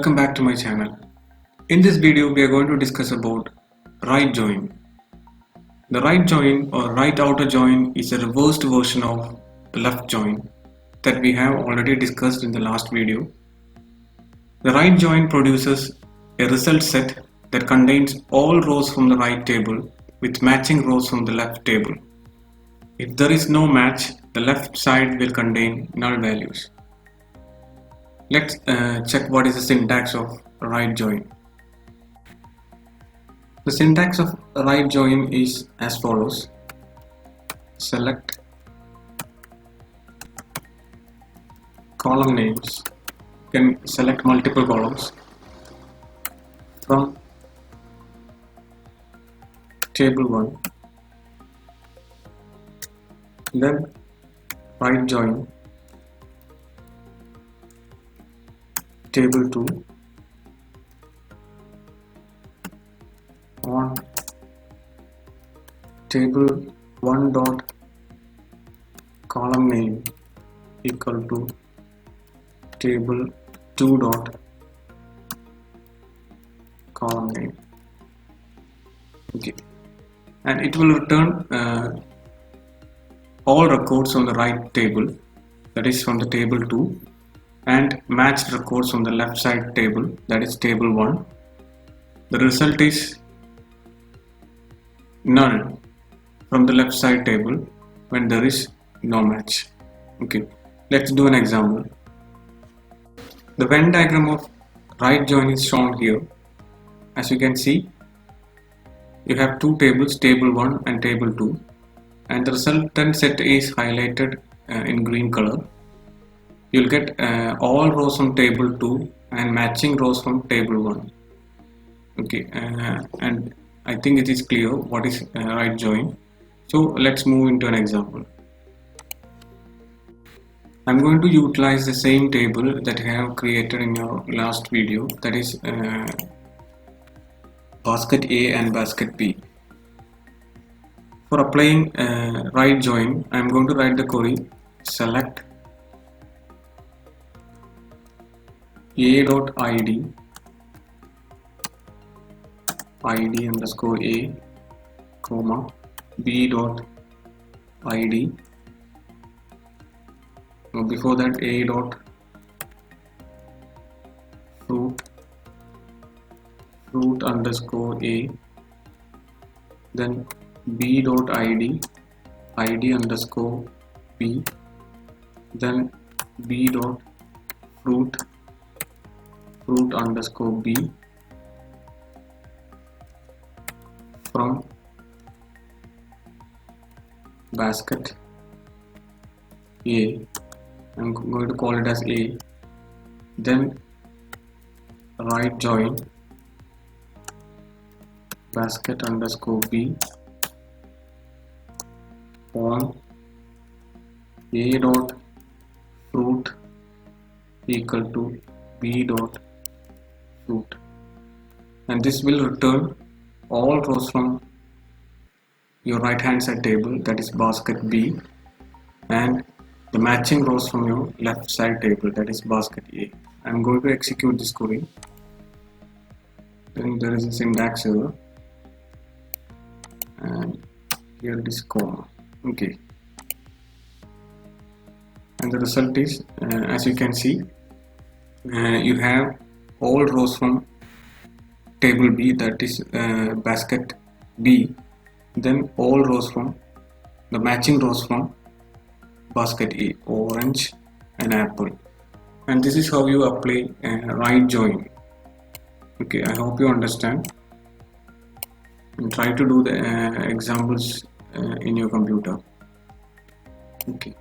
Welcome back to my channel. In this video we are going to discuss about right join. The right join or right outer join is a reversed version of the left join that we have already discussed in the last video. The right join produces a result set that contains all rows from the right table with matching rows from the left table. If there is no match, the left side will contain null values. Let's check what is the syntax of right join. The syntax of right join is as follows. Select column names. You can select multiple columns from table 1. Then right join table 2 on table 1 dot column name equal to table 2 dot column name. Okay, and it will return all records from the right table, that is from the table 2, and matched records from the left side table, that is table 1. The result is null from the left side table when there is no match. Okay, let's do an example. The Venn diagram of right join is shown here. As you can see, you have two tables, table 1 and table 2, and the resultant set is highlighted in green color. You'll get all rows from table 2 and matching rows from table 1. Okay, and I think it is clear what is right join. So let's move into an example. I'm going to utilize the same table that I have created in your last video, that is basket A and basket B. For applying right join, I'm going to write the query select a.id id underscore a comma b dot id. Now before that, a dot fruit underscore a, then b dot id underscore b, then b dot fruit underscore b from basket A. I'm going to call it as A. Then right join basket underscore B on A dot fruit equal to B dot fruit, and this will return all rows from your right hand side table, that is basket B, and the matching rows from your left side table, that is basket A. I'm going to execute this query. Then there is a syntax error, and here it is comma. Okay, and the result is as you can see, you have all rows from table B, that is basket B, then all rows from the matching rows from basket A, orange and apple. And this is how you apply right join. Okay, I hope you understand, and try to do the examples in your computer. Okay.